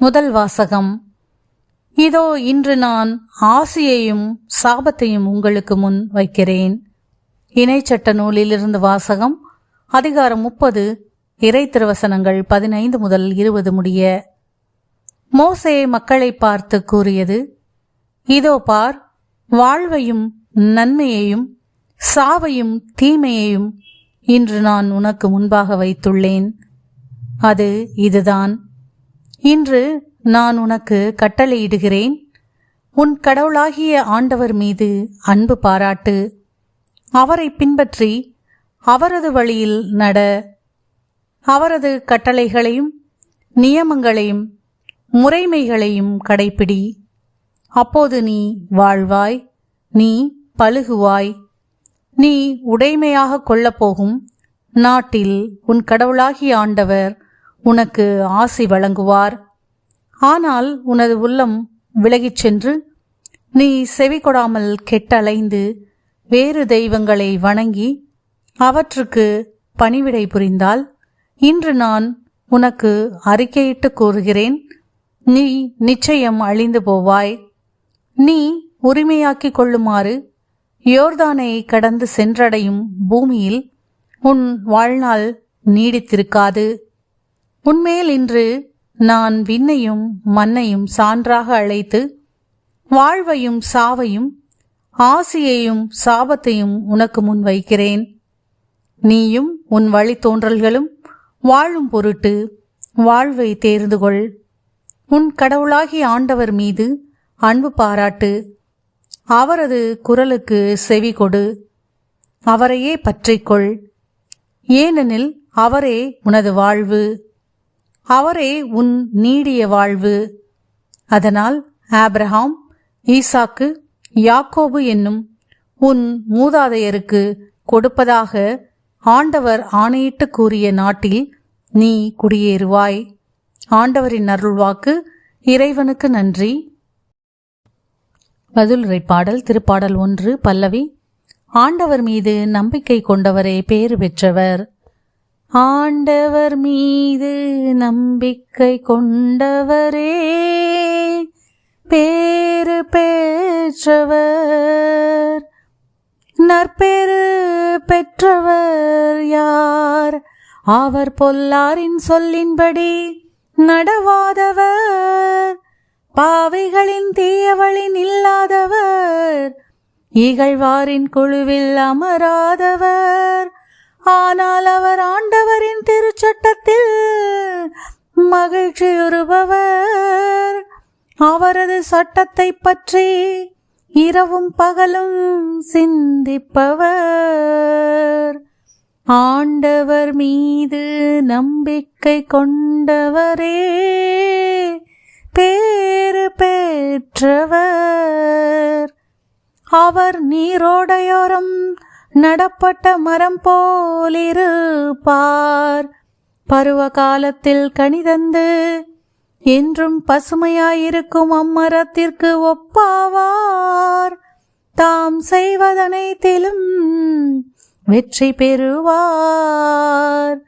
முதல் வாசகம். இதோ இன்று நான் ஆசியையும் சாபத்தையும் உங்களுக்கு முன் வைக்கிறேன். இணைச்சட்ட நூலிலிருந்து வாசகம். அதிகாரம் 30, இறை திருவசனங்கள் 15 முதல் 20 முடிய. மோசே மக்களை பார்த்து கூறியது: இதோ பார், வாழ்வையும் நன்மையையும் சாவையும் தீமையையும் இன்று நான் உனக்கு முன்பாக வைத்துள்ளேன். அது இதுதான்: இன்று நான் உனக்கு கட்டளையிடுகிறேன், உன் கடவுளாகிய ஆண்டவர் மீது அன்பு பாராட்டு, அவரை பின்பற்றி அவரது வழியில் நட, அவரது கட்டளைகளையும் நியமங்களையும் முறைமைகளையும் கடைப்பிடி. அப்போது நீ வாழ்வாய், நீ பலுகுவாய். நீ உடைமையாக கொள்ளப்போகும் நாட்டில் உன் கடவுளாகிய ஆண்டவர் உனக்கு ஆசி வழங்குவார். ஆனால் உனது உள்ளம் விலகிச் சென்று நீ செவி கொடாமல் கெட்டலைந்து வேறு தெய்வங்களை வணங்கி அவற்றுக்கு பணிவிடை புரிந்தால், இன்று நான் உனக்கு அறிக்கையிட்டு கூறுகிறேன், நீ நிச்சயம் அழிந்து போவாய். நீ உரிமையாக்கிக் கொள்ளுமாறு யோர்தானை கடந்து சென்றடையும் பூமியில் உன் வாழ்நாள் நீடித்திருக்காது. உன்மேல் இன்று நான் விண்ணையும் மண்ணையும் சான்றாக அழைத்து வாழ்வையும் சாவையும் ஆசியையும் சாபத்தையும் உனக்கு முன் வைக்கிறேன். நீயும் உன் வழித்தோன்றல்களும் வாழும் பொருட்டு வாழ்வை தேர்ந்து கொள். உன் கடவுளாகிய ஆண்டவர் மீது அன்பு பாராட்டு, அவரது குரலுக்கு செவி கொடு, அவரையே பற்றிக்கொள். ஏனெனில் அவரே உனது வாழ்வு, அவரே உன் நீடிய வாழ்வு. அதனால் ஆபிரகாம், ஈசாக்கு, யாக்கோபு என்னும் உன் மூதாதையருக்கு கொடுப்பதாக ஆண்டவர் ஆணையிட்டு கூறிய நாட்டில் நீ குடியேறுவாய். ஆண்டவரின் அருள்வாக்கு. இறைவனுக்கு நன்றி. பதிலுரை பாடல். திருப்பாடல் 1 பல்லவி. ஆண்டவர் மீது நம்பிக்கை கொண்டவரே பேறு பெற்றவர். ஆண்டவர் மீது நம்பிக்கை கொண்டவரே பேறு பெற்றவர். நற்பேறு பெற்றவர் யார்? அவர் பொல்லாரின் சொல்லின்படி நடவாதவர், பாவிகளின் தீயவழி நில்லாதவர், இகழ்வாரின் குழுவில் அமராதவர். ஆனால் அவர் ஆண்டவரின் திருச்சட்டத்தில் மகிழ்ச்சியுறுபவர். அவரது சட்டத்தை பற்றி இரவும் பகலும் சிந்திப்பவர். ஆண்டவர் மீது நம்பிக்கை கொண்டவரே பேறு பெற்றவர். அவர் நீரோடையோரம் நடப்பட்ட மரம் போலிருப்பார். பருவ காலத்தில் கனிதந்து என்றும் பசுமையாயிருக்கும் அம்மரத்திற்கு ஒப்பாவார். தாம் செய்வதனைத்திலும் வெற்றி பெறுவார்.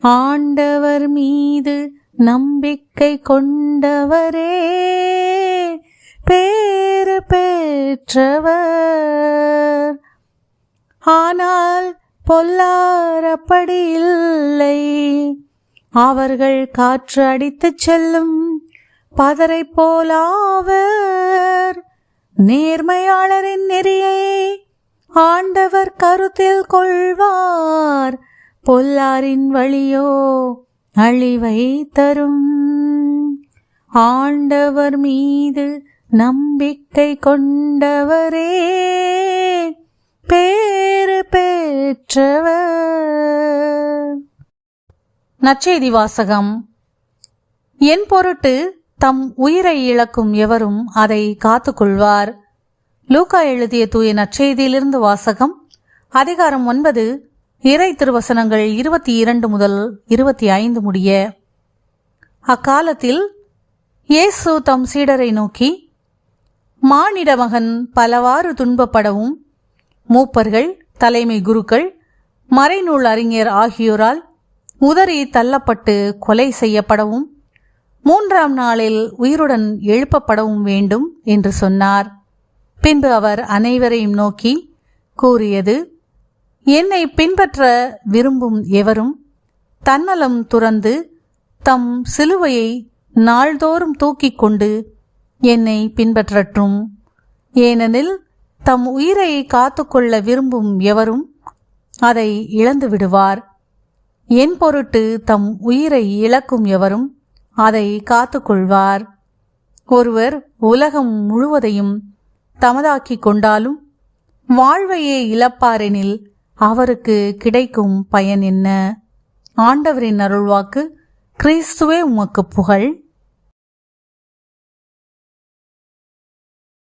ஆண்டவர் மீது நம்பிக்கை கொண்டவரே பேறு பெற்றவர். ஆனால் பொல்லார் அப்படி இல்லை. அவர்கள் காற்று அடித்துச் செல்லும் பதரை போலாவர். நேர்மையாளரின் நெறியை ஆண்டவர் கருத்தில் கொள்வார். பொல்லாரின் வழியோ அழிவை தரும். ஆண்டவர் மீது நம்பிக்கை கொண்டவரே பேறு பெற்றவர். நற்செய்தி வாசகம். என் பொருட்டு தம் உயிரை இழக்கும் எவரும் அதை காத்துக்கொள்வார். லூக்கா எழுதிய தூய நற்செய்தியிலிருந்து வாசகம். அதிகாரம் 9, இறை திருவசனங்கள் 22 முதல் 25 முடிய. அக்காலத்தில் இயேசு தம் சீடரை நோக்கி, மானிட மகன் பலவாறு துன்பப்படவும் மூப்பர்கள், தலைமை குருக்கள், மறைநூல் அறிஞர் ஆகியோரால் உதறி தள்ளப்பட்டு கொலை செய்யப்படவும் 3ஆம் நாளில் உயிருடன் எழுப்பப்படவும் வேண்டும் என்று சொன்னார். பின்பு அவர் அனைவரையும் நோக்கி கூறியது, என்னை பின்பற்ற விரும்பும் எவரும் தன்னலம் துறந்து தம் சிலுவையை நாள்தோறும் தூக்கிக் கொண்டு என்னை பின்பற்றட்டும். ஏனெனில் தம் உயிரை காத்துக்கொள்ள விரும்பும் எவரும் அதை இழந்து விடுவார். என் பொருட்டு தம் உயிரை இழக்கும் எவரும் அதை காத்துக்கொள்வார். ஒருவர் உலகம் முழுவதையும் தமதாக்கிக் கொண்டாலும் வாழ்வையே இழப்பாரெனில் அவருக்கு கிடைக்கும் பயன் என்ன? ஆண்டவரின் அருள்வாக்கு. கிறிஸ்துவே உமக்கு புகழ்.